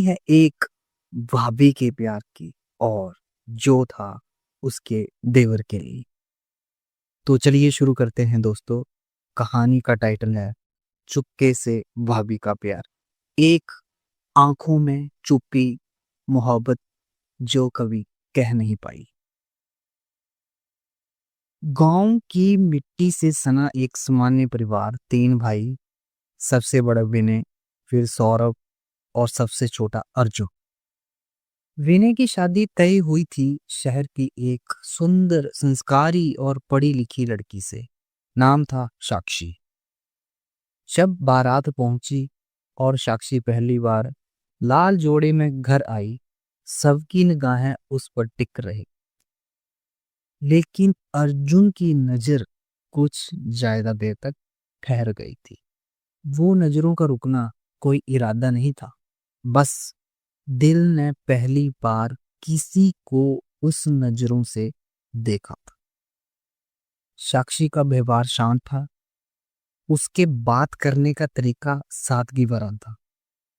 है एक भाभी के प्यार की और जो था उसके देवर के लिए। तो चलिए शुरू करते हैं दोस्तों। कहानी का टाइटल है चुपके से भाभी का प्यार। एक आंखों में चुपी मोहब्बत जो कभी कह नहीं पाई। गांव की मिट्टी से सना एक सामान्य परिवार, तीन भाई, सबसे बड़ा विनय, फिर सौरभ और सबसे छोटा अर्जुन। विनय की शादी तय हुई थी शहर की एक सुंदर, संस्कारी और पढ़ी लिखी लड़की से। नाम था साक्षी। जब बारात पहुंची और साक्षी पहली बार लाल जोड़े में घर आई, सबकी निगाहें उस पर टिक रही। लेकिन अर्जुन की नजर कुछ ज्यादा देर तक ठहर गई थी। वो नजरों का रुकना कोई इरादा नहीं था, बस दिल ने पहली बार किसी को उस नजरों से देखा था। साक्षी का व्यवहार शांत था, उसके बात करने का तरीका सादगी भरा था,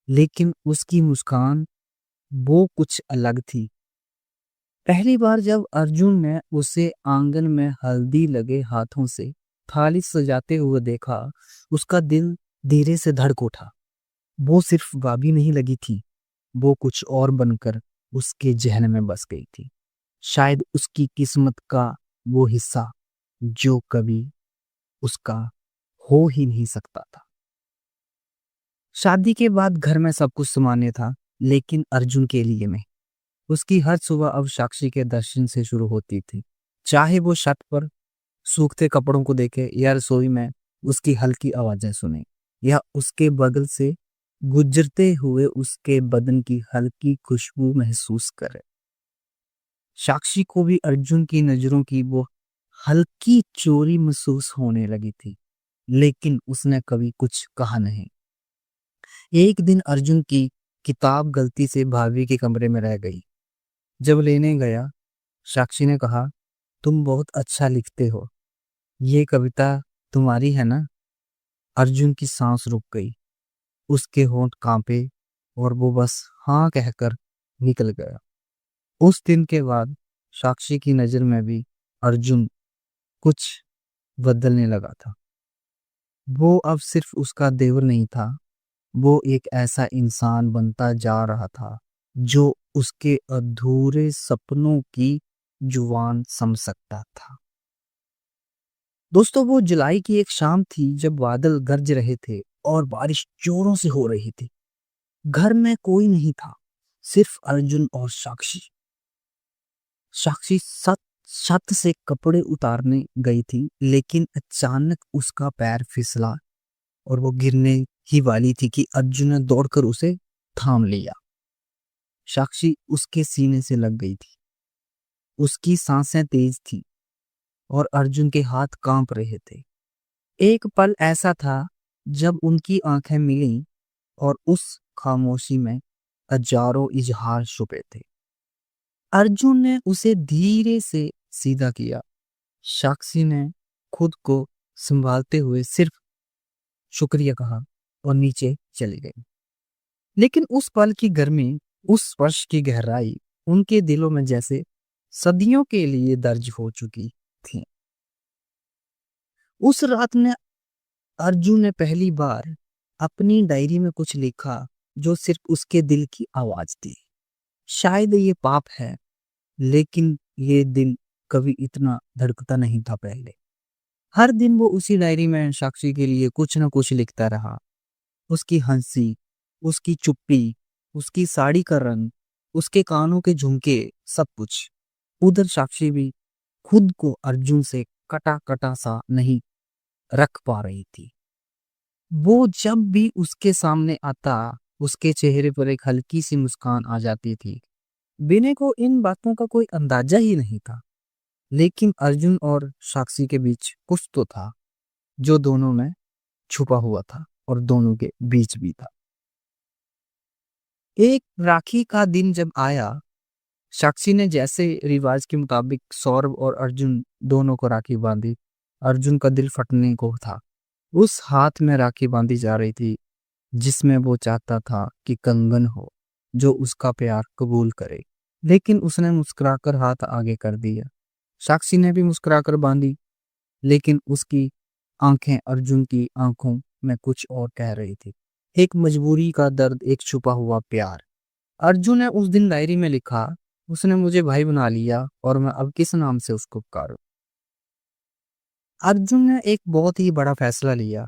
लेकिन उसकी मुस्कान वो कुछ अलग थी। पहली बार जब अर्जुन ने उसे आंगन में हल्दी लगे हाथों से थाली सजाते हुए देखा, उसका दिल धीरे से धड़क उठा। वो सिर्फ भाभी नहीं लगी थी, वो कुछ और बनकर उसके जहन में बस गई थी। शायद उसकी किस्मत का वो हिस्सा जो कभी उसका हो ही नहीं सकता था। शादी के बाद घर में सब कुछ सामान्य था, लेकिन अर्जुन के लिए नहीं। उसकी हर सुबह अब साक्षी के दर्शन से शुरू होती थी। चाहे वो छत पर सूखते कपड़ों को देखे या रसोई में उसकी हल्की आवाजें सुने या उसके बगल से गुजरते हुए उसके बदन की हल्की खुशबू महसूस करे। साक्षी को भी अर्जुन की नजरों की वो हल्की चोरी महसूस होने लगी थी, लेकिन उसने कभी कुछ कहा नहीं। एक दिन अर्जुन की किताब गलती से भाभी के कमरे में रह गई। जब लेने गया, साक्षी ने कहा, तुम बहुत अच्छा लिखते हो, ये कविता तुम्हारी है ना? अर्जुन की सांस रुक गई, उसके होंठ कांपे और वो बस हाँ कहकर निकल गया। उस दिन के बाद साक्षी की नजर में भी अर्जुन कुछ बदलने लगा था। वो अब सिर्फ उसका देवर नहीं था, वो एक ऐसा इंसान बनता जा रहा था जो उसके अधूरे सपनों की जुबान समझ सकता था। दोस्तों, वो जुलाई की एक शाम थी जब बादल गरज रहे थे और बारिश जोरों से हो रही थी। घर में कोई नहीं था, सिर्फ अर्जुन और साक्षी। साक्षी छत से कपड़े उतारने गई थी, लेकिन अचानक उसका पैर फिसला और वो गिरने ही वाली थी कि अर्जुन ने दौड़कर उसे थाम लिया। साक्षी उसके सीने से लग गई थी, उसकी सांसें तेज थी और अर्जुन के हाथ कांप रहे थे। एक पल ऐसा था जब उनकी आंखें मिलीं और उस खामोशी में हजारों इजहार छुपे थे। अर्जुन ने उसे धीरे से सीधा किया। साक्षी ने खुद को संभालते हुए सिर्फ शुक्रिया कहा और नीचे चली गई। लेकिन उस पल की गर्मी, उस स्पर्श की गहराई उनके दिलों में जैसे सदियों के लिए दर्ज हो चुकी थी। उस रात ने अर्जुन ने पहली बार अपनी डायरी में कुछ लिखा जो सिर्फ उसके दिल की आवाज थी। शायद ये पाप है, लेकिन ये दिल कभी इतना धड़कता नहीं था पहले। हर दिन वो उसी डायरी में साक्षी के लिए कुछ न कुछ लिखता रहा। उसकी हंसी, उसकी चुप्पी, उसकी साड़ी का रंग, उसके कानों के झुमके, सब कुछ। उधर साक्षी भी खुद को अर्जुन से कटा कटा सा नहीं रख पा रही थी। वो जब भी उसके सामने आता, उसके चेहरे पर एक हल्की सी मुस्कान आ जाती थी। विनय को इन बातों का कोई अंदाजा ही नहीं था, लेकिन अर्जुन और साक्षी के बीच कुछ तो था जो दोनों में छुपा हुआ था और दोनों के बीच भी था। एक राखी का दिन जब आया, साक्षी ने जैसे रिवाज के मुताबिक सौरभ और अर्जुन दोनों को राखी बांधी। अर्जुन का दिल फटने को था। उस हाथ में राखी बांधी जा रही थी जिसमें वो चाहता था कि कंगन हो, जो उसका प्यार कबूल करे। लेकिन उसने मुस्कुराकर हाथ आगे कर दिया। साक्षी ने भी मुस्कुराकर बांधी, लेकिन उसकी आंखें अर्जुन की आंखों में कुछ और कह रही थी। एक मजबूरी का दर्द, एक छुपा हुआ प्यार। अर्जुन ने उस दिन डायरी में लिखा, उसने मुझे भाई बना लिया और मैं अब किस नाम से उसको पुकारूं। अर्जुन ने एक बहुत ही बड़ा फैसला लिया।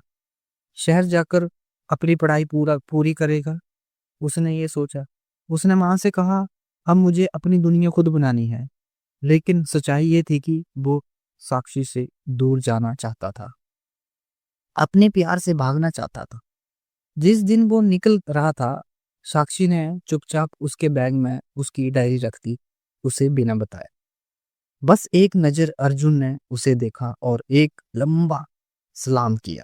शहर जाकर अपनी पढ़ाई पूरी करेगा। उसने ये सोचा। उसने माँ से कहा, अब मुझे अपनी दुनिया खुद बनानी है। लेकिन सच्चाई ये थी कि वो साक्षी से दूर जाना चाहता था, अपने प्यार से भागना चाहता था। जिस दिन वो निकल रहा था, साक्षी ने चुपचाप उसके बैग में उसकी डायरी रख दी, उसे बिना बताए। बस एक नजर अर्जुन ने उसे देखा और एक लंबा सलाम किया,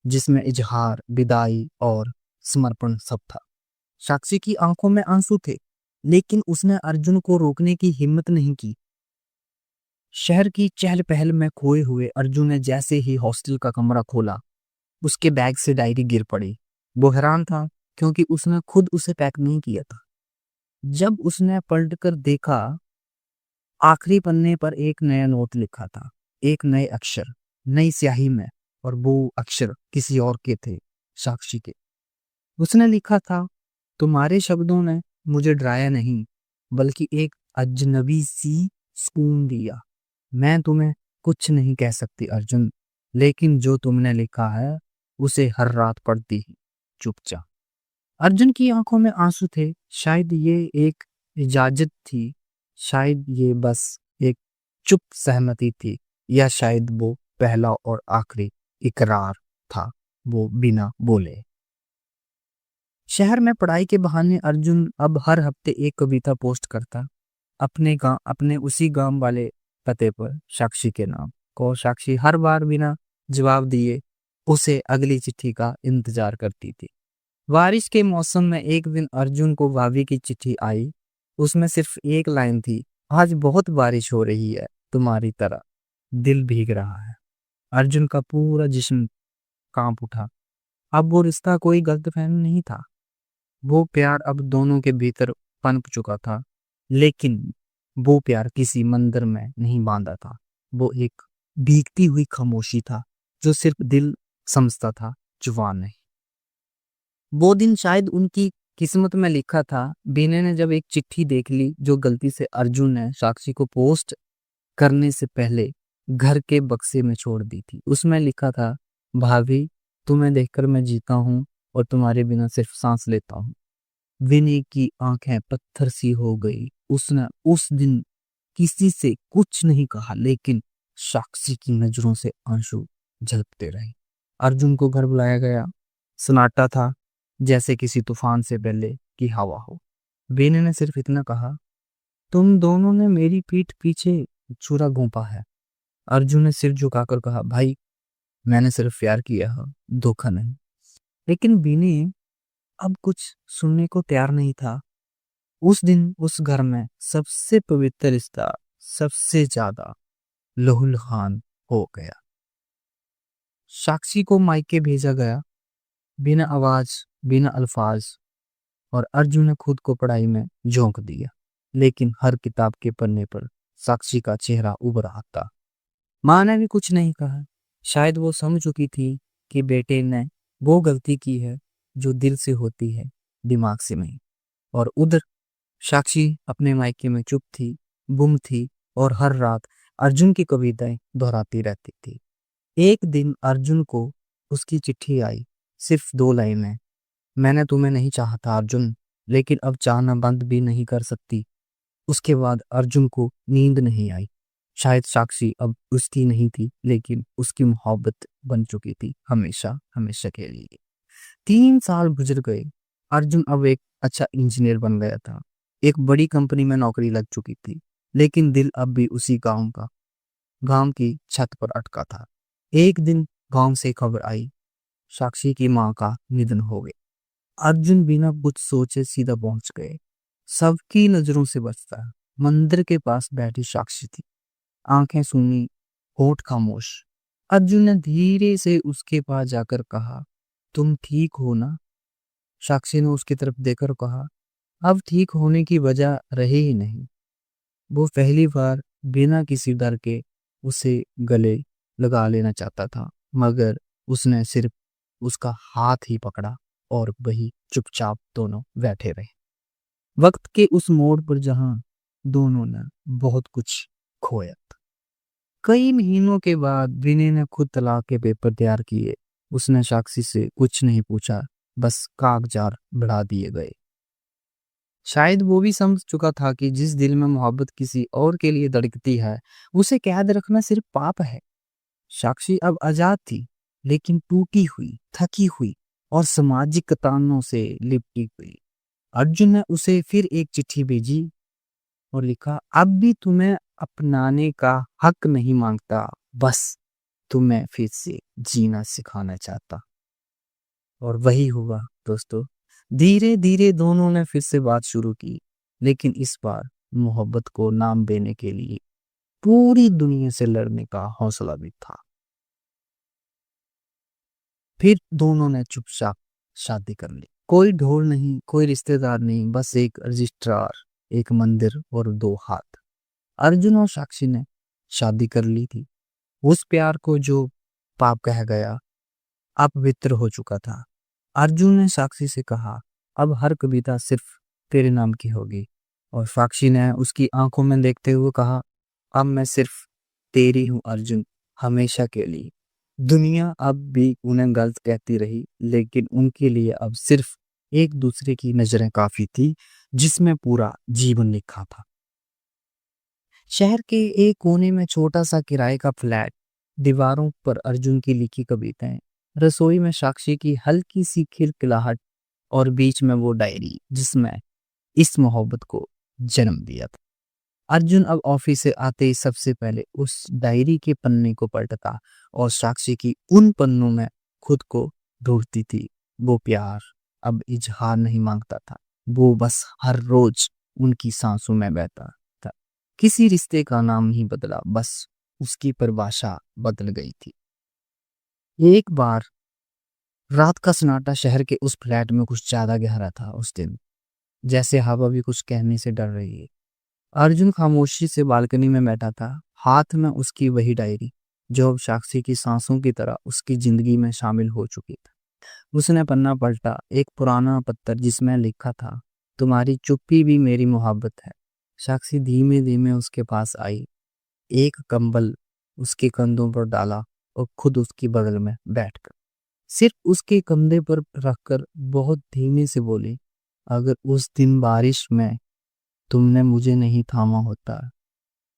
जिसमें इजहार, विदाई और समर्पण सब था। साक्षी की आंखों में आंसू थे, लेकिन उसने अर्जुन को रोकने की हिम्मत नहीं की। शहर की चहल पहल में खोए हुए अर्जुन ने जैसे ही हॉस्टल का कमरा खोला, उसके बैग से डायरी गिर पड़ी। वो हैरान था, क्योंकि उसने खुद उसे पैक नहीं किया था। जब उसने पलटकर देखा, आखिरी पन्ने पर एक नया नोट लिखा था, एक नए अक्षर, नई स्याही में, और वो अक्षर किसी और के थे, साक्षी के। उसने लिखा था, तुम्हारे शब्दों ने मुझे डराया नहीं, बल्कि एक अजनबी सी सुकून दिया। मैं तुम्हें कुछ नहीं कह सकती अर्जुन, लेकिन जो तुमने लिखा है उसे हर रात पढ़ती ही चुपचाप। अर्जुन की आंखों में आंसू थे। शायद ये एक इजाजत थी, शायद ये बस एक चुप सहमति थी, या शायद वो पहला और आखिरी इकरार था। वो बिना बोले। शहर में पढ़ाई के बहाने अर्जुन अब हर हफ्ते एक कविता पोस्ट करता, अपने उसी गांव वाले पते पर, साक्षी के नाम को। साक्षी हर बार बिना जवाब दिए उसे अगली चिट्ठी का इंतजार करती थी। बारिश के मौसम में एक दिन अर्जुन को भाभी की चिट्ठी आई। उसमें सिर्फ एक लाइन थी, आज बहुत बारिश हो रही है, तुम्हारी तरह दिल भीग रहा है। अर्जुन का पूरा जिस्म कांप उठा। अब वो रिश्ता कोई गलतफहमी नहीं था, वो प्यार अब दोनों के भीतर पनप चुका था। लेकिन वो प्यार किसी मंदिर में नहीं बांधा था, वो एक भीगती हुई खामोशी था, जो सिर्फ दिल समझता था, जुबान नहीं। वो दिन शायद उनकी किस्मत में लिखा था। बीने ने जब एक चिट्ठी देख ली, जो गलती से अर्जुन ने साक्षी को पोस्ट करने से पहले घर के बक्से में छोड़ दी थी, उसमें लिखा था, भाभी, तुम्हें देखकर मैं जीता हूँ और तुम्हारे बिना सिर्फ सांस लेता हूँ। विनय की आंखें पत्थर सी हो गई। उसने उस दिन किसी से कुछ नहीं कहा, लेकिन साक्षी की नजरों से आंसू झलकते रहे। अर्जुन को घर बुलाया गया। सन्नाटा था, जैसे किसी तूफान से पहले की हवा हो। विनय ने सिर्फ इतना कहा, तुम दोनों ने मेरी पीठ पीछे छुरा घोंपा है। अर्जुन ने सिर झुकाकर कहा, भाई, मैंने सिर्फ प्यार किया है, धोखा नहीं। लेकिन विनय अब कुछ सुनने को तैयार नहीं था। उस दिन उस घर में सबसे पवित्र रिश्ता सबसे ज्यादा लहूलुहान हो गया। साक्षी को मायके भेजा गया, बिना आवाज, बिना अल्फाज, और अर्जुन ने खुद को पढ़ाई में झोंक दिया। लेकिन हर किताब के पन्ने पर साक्षी का चेहरा उभर आता। माँ ने भी कुछ नहीं कहा। शायद वो समझ चुकी थी कि बेटे ने वो गलती की है जो दिल से होती है, दिमाग से नहीं। और उधर साक्षी अपने मायके में चुप थी, गुम थी, और हर रात अर्जुन की कविताएं दोहराती रहती थी। एक दिन अर्जुन को उसकी चिट्ठी आई, सिर्फ 2 लाइनें। मैंने तुम्हें नहीं चाहा था अर्जुन, लेकिन अब चाहना बंद भी नहीं कर सकती। उसके बाद अर्जुन को नींद नहीं आई। शायद साक्षी अब उसकी नहीं थी, लेकिन उसकी मोहब्बत बन चुकी थी, हमेशा हमेशा के लिए। 3 साल गुजर गए। अर्जुन अब एक अच्छा इंजीनियर बन गया था, एक बड़ी कंपनी में नौकरी लग चुकी थी। लेकिन दिल अब भी उसी गांव की छत पर अटका था। एक दिन गांव से खबर आई, साक्षी की माँ का निधन हो गया। अर्जुन बिना कुछ सोचे सीधा पहुंच गए। सबकी नजरों से बचता है। मंदिर के पास बैठी साक्षी थी, आंखें सूनी, होठ खामोश। अर्जुन ने धीरे से उसके पास जाकर कहा, तुम ठीक हो ना? साक्षी ने उसकी तरफ देखकर कहा, अब ठीक होने की वजह रही ही नहीं। वो पहली बार बिना किसी डर के उसे गले लगा लेना चाहता था, मगर उसने सिर्फ उसका हाथ ही पकड़ा और वही चुपचाप दोनों बैठे रहे। वक्त के उस मोड़ पर जहां दोनों ने बहुत कुछ खोया था। कई महीनों के बाद विनय ने खुद तलाक के पेपर तैयार किए। उसने साक्षी से कुछ नहीं पूछा, बस कागजात बढ़ा दिए गए। शायद वो भी समझ चुका था कि जिस दिल में मोहब्बत किसी और के लिए धड़कती है, उसे कैद रखना सिर्फ पाप है। साक्षी अब आजाद थी, लेकिन टूटी हुई, थकी हुई और सामाजिक तानों से लिपटी हुई। अर्जुन ने उसे फिर एक चिट्ठी भेजी और लिखा, अब भी तुम्हें अपनाने का हक नहीं मांगता, बस तुम्हें फिर से जीना सिखाना चाहता। और वही हुआ दोस्तों। धीरे धीरे दोनों ने फिर से बात शुरू की, लेकिन इस बार मोहब्बत को नाम देने के लिए पूरी दुनिया से लड़ने का हौसला भी था। फिर दोनों ने चुपचाप शादी कर ली। कोई ढोल नहीं, कोई रिश्तेदार नहीं, बस एक रजिस्ट्रार, एक मंदिर और दो हाथ। अर्जुन और साक्षी ने शादी कर ली थी। उस प्यार को जो पाप कह गया अपवित्र हो चुका था। अर्जुन ने साक्षी से कहा, अब हर कविता सिर्फ तेरे नाम की होगी। और साक्षी ने उसकी आंखों में देखते हुए कहा, अब मैं सिर्फ तेरी हूं अर्जुन, हमेशा के लिए। दुनिया अब भी उन्हें गलत कहती रही, लेकिन उनके लिए अब सिर्फ एक दूसरे की नजरें काफी थी, जिसमें पूरा जीवन लिखा था। शहर के एक कोने में छोटा सा किराए का फ्लैट, दीवारों पर अर्जुन की लिखी कविताएं, रसोई में साक्षी की हल्की सी खिलखिलाहट और बीच में वो डायरी जिसमें इस मोहब्बत को जन्म दिया था। अर्जुन अब ऑफिस से आते ही सबसे पहले उस डायरी के पन्ने को पलटता और साक्षी की उन पन्नों में खुद को ढूंढती थी। वो प्यार अब इजहार नहीं मांगता था, वो बस हर रोज उनकी सांसों में बहता था। किसी रिश्ते का नाम नहीं बदला, बस उसकी परिभाषा बदल गई थी। एक बार रात का सन्नाटा शहर के उस फ्लैट में कुछ ज्यादा गहरा था उस दिन, जैसे हवा भी कुछ कहने से डर रही है। अर्जुन खामोशी से बालकनी में बैठा था, हाथ में उसकी वही डायरी जो अब साक्षी की सांसों की तरह उसकी जिंदगी में शामिल हो चुकी थी। उसने पन्ना पलटा, एक पुराना पत्थर जिसमें लिखा था, तुम्हारी चुप्पी भी मेरी मोहब्बत है। साक्षी धीमे धीमे उसके पास आई, एक कंबल उसके कंधों पर डाला और खुद उसकी बगल में बैठकर सिर्फ उसके कंधे पर रखकर बहुत धीमे से बोली, अगर उस दिन बारिश में तुमने मुझे नहीं थामा होता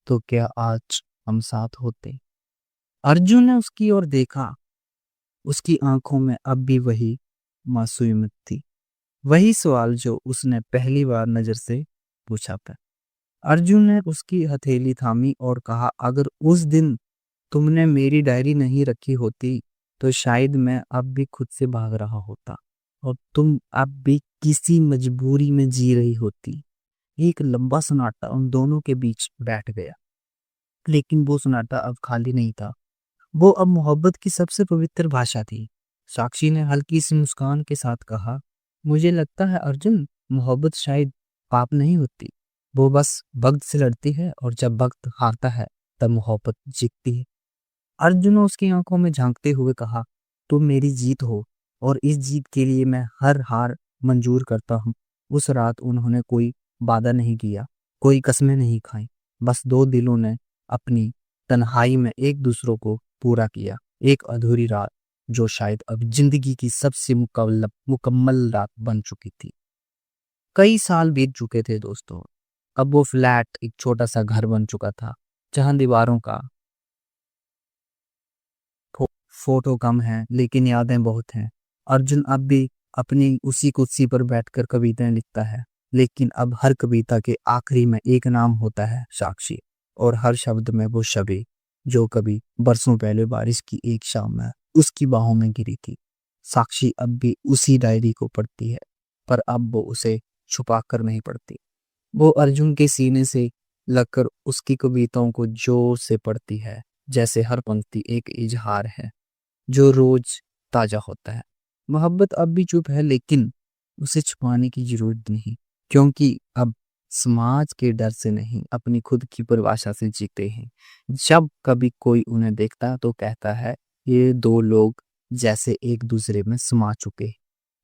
तो क्या आज हम साथ होते। अर्जुन ने उसकी ओर देखा, उसकी आंखों में अब भी वही मासूमियत थी, वही सवाल जो उसने पहली बार नजर से पूछा था। अर्जुन ने उसकी हथेली थामी और कहा, अगर उस दिन तुमने मेरी डायरी नहीं रखी होती तो शायद मैं अब भी खुद से भाग रहा होता और तुम अब भी किसी मजबूरी में जी रही होती। एक लंबा सन्नाटा उन दोनों के बीच बैठ गया, लेकिन वो सन्नाटा अब खाली नहीं था। वो अब मोहब्बत की सबसे पवित्र भाषा थी। साक्षी ने हल्की सी मुस्कान के साथ कहा, मुझे लगता है अर्जुन, मोहब्बत शायद पाप नहीं होती, वो बस वक्त से लड़ती है और जब वक्त हारता है तब मोहब्बत जीतती है। अर्जुन ने उसकी आंखों में झांकते हुए कहा, तुम मेरी जीत हो और इस जीत के लिए मैं हर हार मंजूर करता हूँ। उस रात उन्होंने कोई वादा नहीं किया, कोई कस्में नहीं खाई, बस दो दिलों ने अपनी तन्हाई में एक दूसरों को पूरा किया। एक अधूरी रात जो शायद अब जिंदगी की सबसे मुकम्मल रात बन चुकी थी। कई साल बीत चुके थे दोस्तों। अब वो फ्लैट एक छोटा सा घर बन चुका था, जहां दीवारों का फोटो कम है लेकिन यादें बहुत हैं। अर्जुन अब भी अपनी उसी कुर्सी पर बैठकर कविताएं लिखता है, लेकिन अब हर कविता के आखिरी में एक नाम होता है, साक्षी। और हर शब्द में वो छवि जो कभी बरसों पहले बारिश की एक शाम में उसकी बाहों में गिरी थी। साक्षी अब भी उसी डायरी को पढ़ती है, पर अब वो उसे छुपा कर नहीं पढ़ती। वो अर्जुन के सीने से लगकर उसकी कविताओं को जोर से पढ़ती है, जैसे हर पंक्ति एक इजहार है जो रोज ताजा होता है। मोहब्बत अब भी चुप है, लेकिन उसे छुपाने की जरूरत नहीं। क्योंकि अब समाज के डर से नहीं, अपनी खुद की परिभाषा से जीते हैं। जब कभी कोई उन्हें देखता तो कहता है, ये दो लोग जैसे एक दूसरे में समा चुके।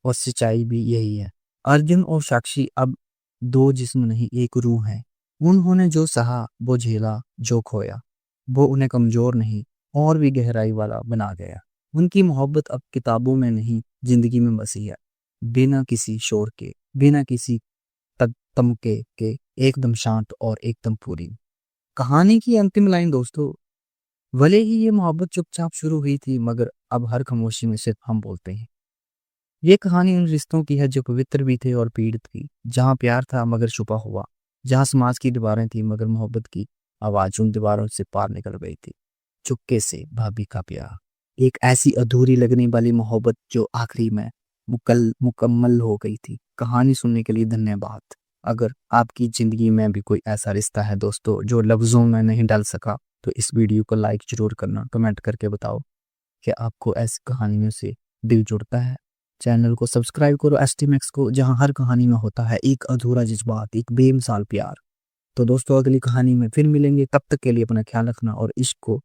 और सच्चाई भी यही है। अर्जुन और साक्षी अब दो जिस्म नहीं, एक रूह है। उन्होंने जो सहा वो झेला, जो खोया वो उन्हें कमजोर नहीं और भी गहराई वाला बना गया। उनकी मोहब्बत अब किताबों में नहीं, जिंदगी में बसी है। बिना किसी शोर के, बिना किसी तमके के, एकदम शांत और एकदम पूरी। कहानी की अंतिम लाइन दोस्तों, भले ही ये मोहब्बत चुपचाप शुरू हुई थी, मगर अब हर खामोशी में सिर्फ हम बोलते हैं। ये कहानी उन रिश्तों की है जो पवित्र भी थे और पीड़ित भी, जहाँ प्यार था मगर छुपा हुआ, जहाँ समाज की दीवारें थी मगर मोहब्बत की आवाज उन दीवारों से पार निकल गई थी। चुपके से भाभी का प्यार, एक ऐसी अधूरी लगने वाली मोहब्बत जो आखिरी में मुकम्मल हो गई थी। कहानी सुनने के लिए धन्यवाद। अगर आपकी जिंदगी में भी कोई ऐसा रिश्ता है दोस्तों जो लफ्जों में नहीं डाल सका, तो इस वीडियो को लाइक जरूर करना, कमेंट करके बताओ कि आपको ऐसी कहानियों से दिल जुड़ता है। चैनल को सब्सक्राइब करो एसटी मैक्स को, जहां हर कहानी में होता है एक अधूरा जज्बात, एक बेमिसाल प्यार। तो दोस्तों अगली कहानी में फिर मिलेंगे, तब तक के लिए अपना ख्याल रखना और इश्क को।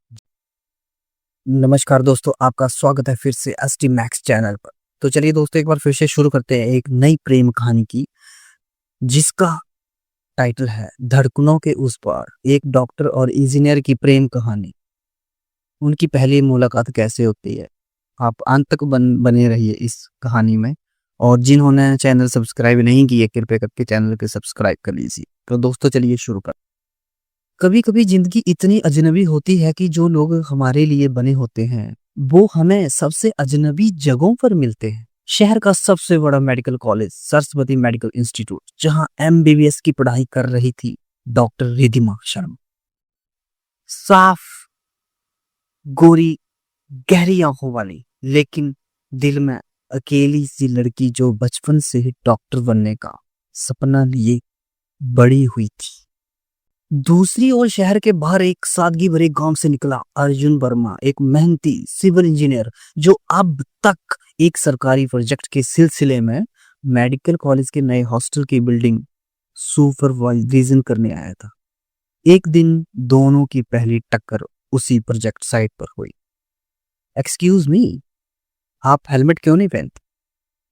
नमस्कार दोस्तों, आपका स्वागत है फिर से एसटी मैक्स चैनल पर। तो चलिए दोस्तों एक बार फिर से शुरू करते हैं एक नई प्रेम कहानी की, जिसका टाइटल है धड़कनों के उस पार। एक डॉक्टर और इंजीनियर की प्रेम कहानी। उनकी पहली मुलाकात कैसे होती है, आप अंत तक बने रहिए इस कहानी में। और जिन्होंने चैनल सब्सक्राइब नहीं किए, कृपया करके चैनल को सब्सक्राइब कर लीजिए। तो दोस्तों चलिए शुरू कर। कभी कभी जिंदगी इतनी अजनबी होती है कि जो लोग हमारे लिए बने होते हैं वो हमें सबसे अजनबी जगहों पर मिलते हैं। शहर का सबसे बड़ा medical college Saraswati medical institute, जहां एमबीबीएस की पढ़ाई कर रही थी डॉक्टर रिधिमा शर्मा। साफ, गोरी, गहरी आंखों वाली, लेकिन दिल में अकेली सी लड़की जो बचपन से ही डॉक्टर बनने का सपना लिए बड़ी हुई थी। दूसरी ओर शहर के बाहर एक सादगी भरे गांव से निकला अर्जुन वर्मा, एक मेहनती सिविल इंजीनियर जो अब तक एक सरकारी प्रोजेक्ट के सिलसिले में मेडिकल कॉलेज के नए हॉस्टल की बिल्डिंग सुपरवाइजन करने आया था। एक दिन दोनों की पहली टक्कर उसी प्रोजेक्ट साइट पर हुई। एक्सक्यूज मी, आप हेलमेट क्यों नहीं पहनते?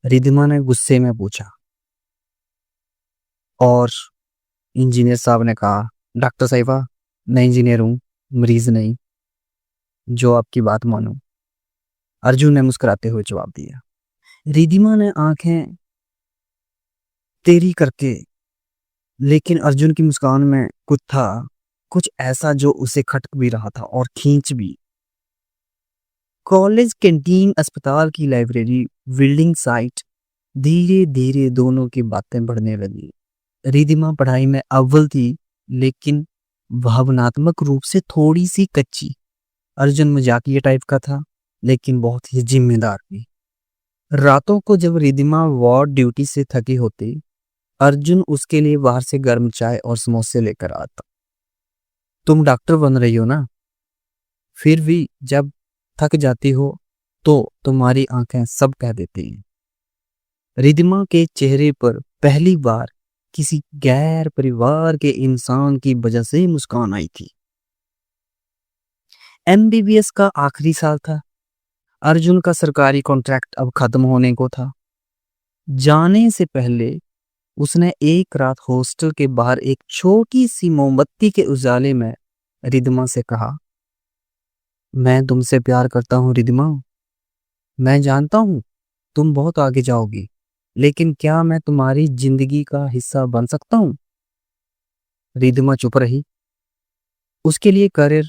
रिधिमा ने गुस्से में पूछा। और इंजीनियर साहब ने कहा, डॉक्टर साहिबा, मैं इंजीनियर हूं, मरीज नहीं, जो आपकी बात मानूं। अर्जुन ने मुस्कुराते हुए जवाब दिया। रिधिमा ने आंखें तेरी करके, लेकिन अर्जुन की मुस्कान में कुछ था, कुछ ऐसा जो उसे खटक भी रहा था और खींच भी। कॉलेज कैंटीन, अस्पताल की लाइब्रेरी, बिल्डिंग साइट, धीरे धीरे दोनों की बातें बढ़ने लगी। रिधिमा पढ़ाई में अव्वल थी, लेकिन भावनात्मक रूप से थोड़ी सी कच्ची। अर्जुन मजाकिया टाइप का था, लेकिन बहुत ही जिम्मेदार भी। रातों को जब रिधिमा वार्ड ड्यूटी से थकी होती, अर्जुन उसके लिए बाहर से गर्म चाय और समोसे लेकर आता। तुम डॉक्टर बन रही हो ना, फिर भी जब थक जाती हो तो तुम्हारी आंखें सब कह देती हैं। रिधिमा के चेहरे पर पहली बार किसी गैर परिवार के इंसान की वजह से मुस्कान आई थी। एमबीबीएस का आखिरी साल था। अर्जुन का सरकारी कॉन्ट्रैक्ट अब खत्म होने को था। जाने से पहले उसने एक रात हॉस्टल के बाहर एक छोटी सी मोमबत्ती के उजाले में रिधिमा से कहा, मैं तुमसे प्यार करता हूं रिधिमा। मैं जानता हूं तुम बहुत आगे जाओगी, लेकिन क्या मैं तुम्हारी जिंदगी का हिस्सा बन सकता हूं? रिधिमा चुप रही। उसके लिए करियर,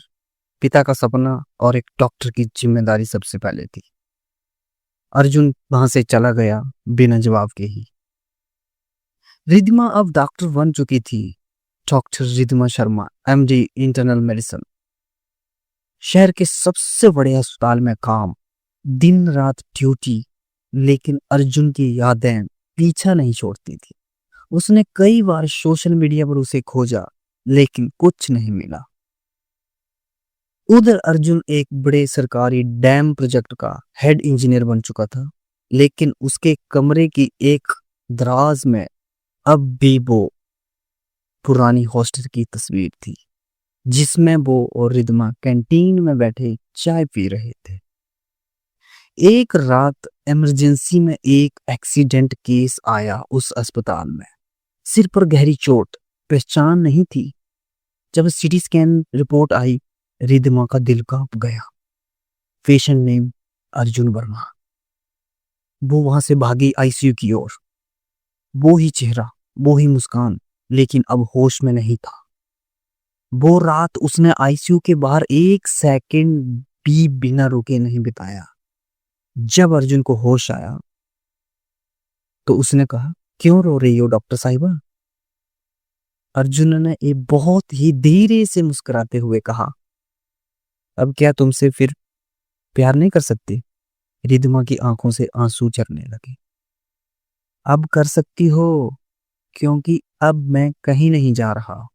पिता का सपना और एक डॉक्टर की जिम्मेदारी सबसे पहले थी। अर्जुन वहां से चला गया बिना जवाब के ही। रिधिमा अब डॉक्टर बन चुकी थी, doctor Ridhima Sharma, MD internal medicine. शहर के सबसे बड़े अस्पताल में काम, दिन रात ड्यूटी, लेकिन अर्जुन की यादें पीछा नहीं छोड़ती थी। उसने कई बार सोशल मीडिया पर उसे खोजा, लेकिन कुछ नहीं मिला। उधर अर्जुन एक बड़े सरकारी डैम प्रोजेक्ट का हेड इंजीनियर बन चुका था, लेकिन उसके कमरे की एक दराज में अब भी वो पुरानी हॉस्टल की तस्वीर थी, जिसमें वो और रिदमा कैंटीन में बैठे चाय पी रहे थे। एक रात इमरजेंसी में एक एक्सीडेंट केस आया उस अस्पताल में। सिर पर गहरी चोट, पहचान नहीं थी। जब सीटी स्कैन रिपोर्ट आई, रिदमा का दिल कांप गया। Patient name Arjun Verma. वो वहां से भागी आईसीयू की ओर। वो ही चेहरा, वो ही मुस्कान, लेकिन अब होश में नहीं था। वो रात उसने आईसीयू के बाहर एक सेकंड भी बिना रुके नहीं बिताया। जब अर्जुन को होश आया तो उसने कहा, क्यों रो रही हो डॉक्टर साहिबा? अर्जुन ने एक बहुत ही धीरे से मुस्कुराते हुए कहा, अब क्या तुमसे फिर प्यार नहीं कर सकती? रिधमा की आंखों से आंसू झरने लगे। अब कर सकती हो, क्योंकि अब मैं कहीं नहीं जा रहा।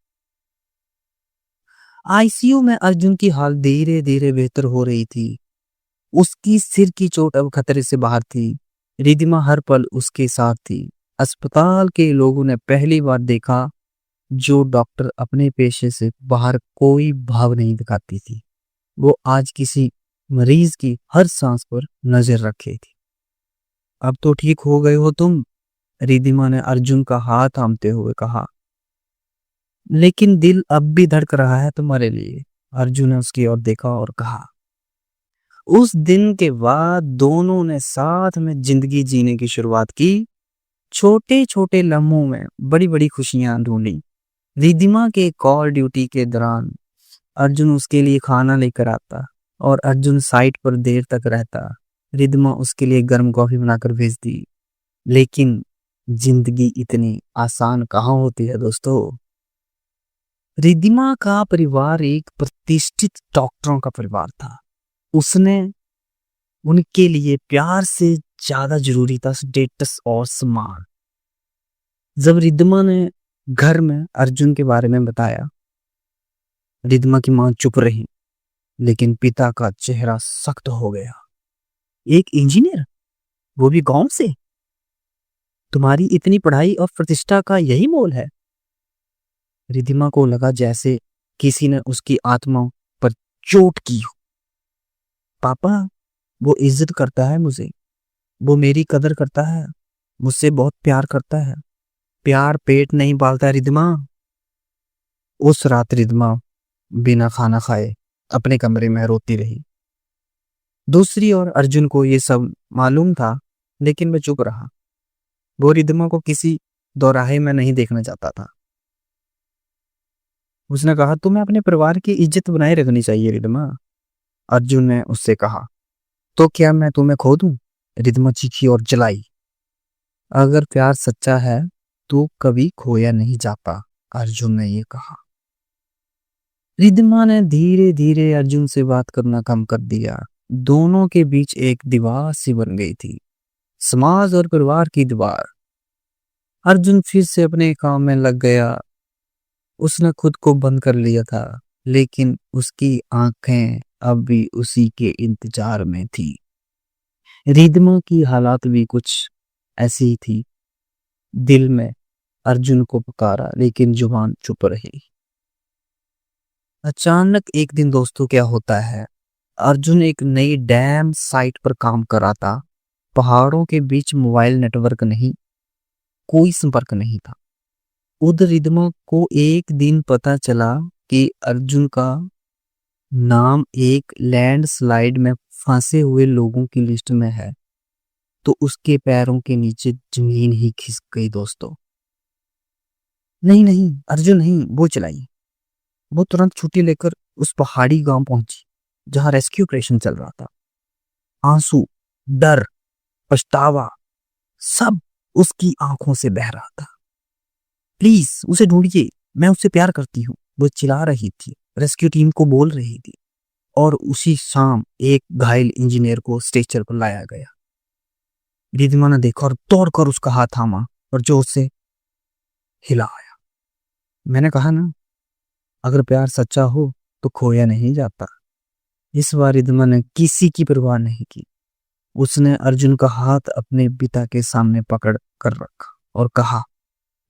आईसीयू में अर्जुन की हालत धीरे धीरे बेहतर हो रही थी। उसकी सिर की चोट अब खतरे से बाहर थी। रिधिमा हर पल उसके साथ थी। अस्पताल के लोगों ने पहली बार देखा जो डॉक्टर अपने पेशे से बाहर कोई भाव नहीं दिखाती थी। वो आज किसी मरीज की हर सांस पर नजर रखे थी। अब तो ठीक हो गए हो तुम, रिधिमा ने अर्जुन का हाथ थामते हुए कहा। लेकिन दिल अब भी धड़क रहा है तुम्हारे लिए। अर्जुन ने उसकी ओर देखा और कहा। उस दिन के बाद दोनों ने साथ में जिंदगी जीने की शुरुआत की। छोटे छोटे लम्हों में बड़ी बड़ी खुशियां ढूंढी। रिधिमा के कॉल ड्यूटी के दौरान अर्जुन उसके लिए खाना लेकर आता और अर्जुन साइट पर देर तक रहता। रिधिमा उसके लिए गर्म कॉफी बनाकर भेजती। लेकिन जिंदगी इतनी आसान कहाँ होती है दोस्तों। रिधिमा का परिवार एक प्रतिष्ठित डॉक्टरों का परिवार था। उसने उनके लिए प्यार से ज्यादा जरूरी था स्टेटस और सम्मान। जब रिधिमा ने घर में अर्जुन के बारे में बताया, रिधिमा की मां चुप रही, लेकिन पिता का चेहरा सख्त हो गया। एक इंजीनियर, वो भी गांव से? तुम्हारी इतनी पढ़ाई और प्रतिष्ठा का यही मोल है? रिधिमा को लगा जैसे किसी ने उसकी आत्मा पर चोट की हो। पापा, वो इज्जत करता है मुझे, वो मेरी कदर करता है, मुझसे बहुत प्यार करता है। प्यार पेट नहीं पालता रिधिमा। उस रात रिधिमा बिना खाना खाए अपने कमरे में रोती रही। दूसरी ओर अर्जुन को ये सब मालूम था, लेकिन वह चुप रहा। वो रिधिमा को किसी दोराहे में नहीं देखना चाहता था। उसने कहा, तुम्हें अपने परिवार की इज्जत बनाए रखनी चाहिए रिधिमा। अर्जुन ने उससे कहा, तो क्या मैं तुम्हें खो दूं? रिधिमा चीखी और जलाई। अगर प्यार सच्चा है तो कभी खोया नहीं जाता, अर्जुन ने ये कहा। रिधिमा ने धीरे धीरे अर्जुन से बात करना कम कर दिया। दोनों के बीच एक दीवार सी बन गई थी, समाज और परिवार की दीवार। अर्जुन फिर से अपने काम में लग गया। उसने खुद को बंद कर लिया था, लेकिन उसकी आंखें अब भी उसी के इंतजार में थी। रिधिमा की हालात भी कुछ ऐसी ही थी। दिल में अर्जुन को पुकारा, लेकिन जुबान चुप रही। अचानक एक दिन दोस्तों क्या होता है, अर्जुन एक नई डैम साइट पर काम कर रहा था। पहाड़ों के बीच मोबाइल नेटवर्क नहीं, कोई संपर्क नहीं था। उधर रिधिमा को एक दिन पता चला कि अर्जुन का नाम एक लैंडस्लाइड में फंसे हुए लोगों की लिस्ट में है। तो उसके पैरों के नीचे जमीन ही खिसक गई दोस्तों। नहीं नहीं, अर्जुन नहीं, वो चलाई। वो तुरंत छुट्टी लेकर उस पहाड़ी गांव पहुंची जहां रेस्क्यू ऑपरेशन चल रहा था। आंसू, डर, पछतावा, सब उसकी आंखों से बह रहा था। प्लीज उसे ढूंढिए, मैं उससे प्यार करती हूँ, वो चिल्ला रही थी, रेस्क्यू टीम को बोल रही थी। और उसी शाम एक घायल इंजीनियर को स्ट्रेचर पर लाया गया। रिधिमा ने देखा और दौड़कर उसका हाथ थामा और जोर से हिलाया। मैंने कहा ना, अगर प्यार सच्चा हो तो खोया नहीं जाता। इस बार रिधिमा ने किसी की परवाह नहीं की। उसने अर्जुन का हाथ अपने पिता के सामने पकड़ कर रखा और कहा,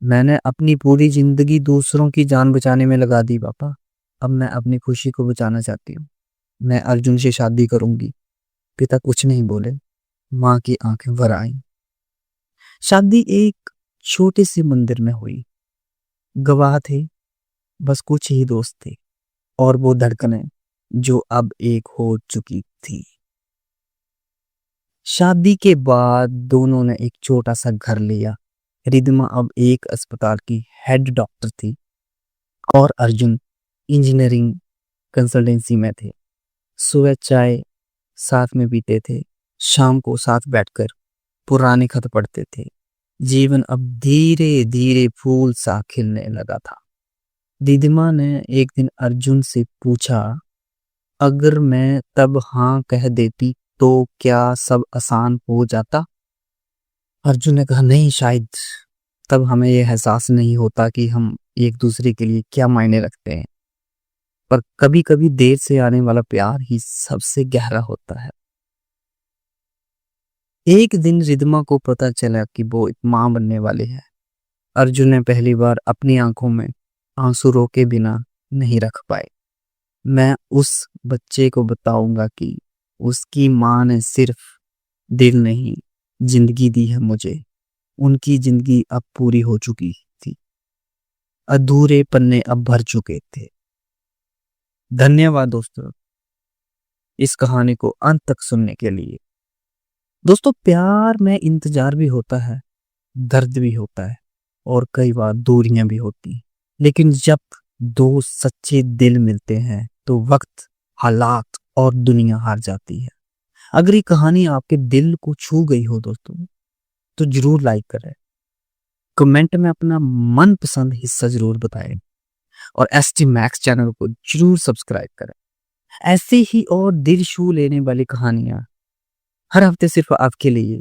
मैंने अपनी पूरी जिंदगी दूसरों की जान बचाने में लगा दी पापा। अब मैं अपनी खुशी को बचाना चाहती हूँ। मैं अर्जुन से शादी करूंगी। पिता कुछ नहीं बोले। माँ की आंखें भर आईं। शादी एक छोटे से मंदिर में हुई। गवाह थे बस कुछ ही दोस्त थे और वो धड़कनें जो अब एक हो चुकी थी। शादी के बाद दोनों ने एक छोटा सा घर लिया। रिद्धिमा अब एक अस्पताल की हेड डॉक्टर थी और अर्जुन इंजीनियरिंग कंसल्टेंसी में थे। सुबह चाय साथ में पीते थे, शाम को साथ बैठकर पुराने खत पढ़ते थे। जीवन अब धीरे धीरे फूल सा खिलने लगा था। रिद्धिमा ने एक दिन अर्जुन से पूछा, अगर मैं तब हाँ कह देती तो क्या सब आसान हो जाता? अर्जुन ने कहा, नहीं, शायद तब हमें यह एहसास नहीं होता कि हम एक दूसरे के लिए क्या मायने रखते हैं। पर कभी कभी देर से आने वाला प्यार ही सबसे गहरा होता है। एक दिन रिद्धिमा को पता चला कि वो एक मां बनने वाली है। अर्जुन ने पहली बार अपनी आंखों में आंसू रोके बिना नहीं रख पाए। मैं उस बच्चे को बताऊंगा कि उसकी मां ने सिर्फ दिल नहीं, जिंदगी दी है मुझे। उनकी जिंदगी अब पूरी हो चुकी थी। अधूरे पन्ने अब भर चुके थे। धन्यवाद दोस्तों इस कहानी को अंत तक सुनने के लिए। दोस्तों, प्यार में इंतजार भी होता है, दर्द भी होता है और कई बार दूरियां भी होती हैं। लेकिन जब दो सच्चे दिल मिलते हैं तो वक्त, हालात और दुनिया हार जाती है। अगर ये कहानी आपके दिल को छू गई हो दोस्तों, तो जरूर लाइक करें, कमेंट में अपना मनपसंद हिस्सा जरूर बताएं और एसटी मैक्स चैनल को जरूर सब्सक्राइब करें। ऐसे ही और दिल छू लेने वाली कहानियां हर हफ्ते सिर्फ आपके लिए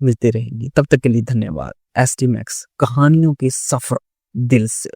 मिलते रहेंगी। तब तक के लिए धन्यवाद। एसटी मैक्स, कहानियों के सफर दिल से।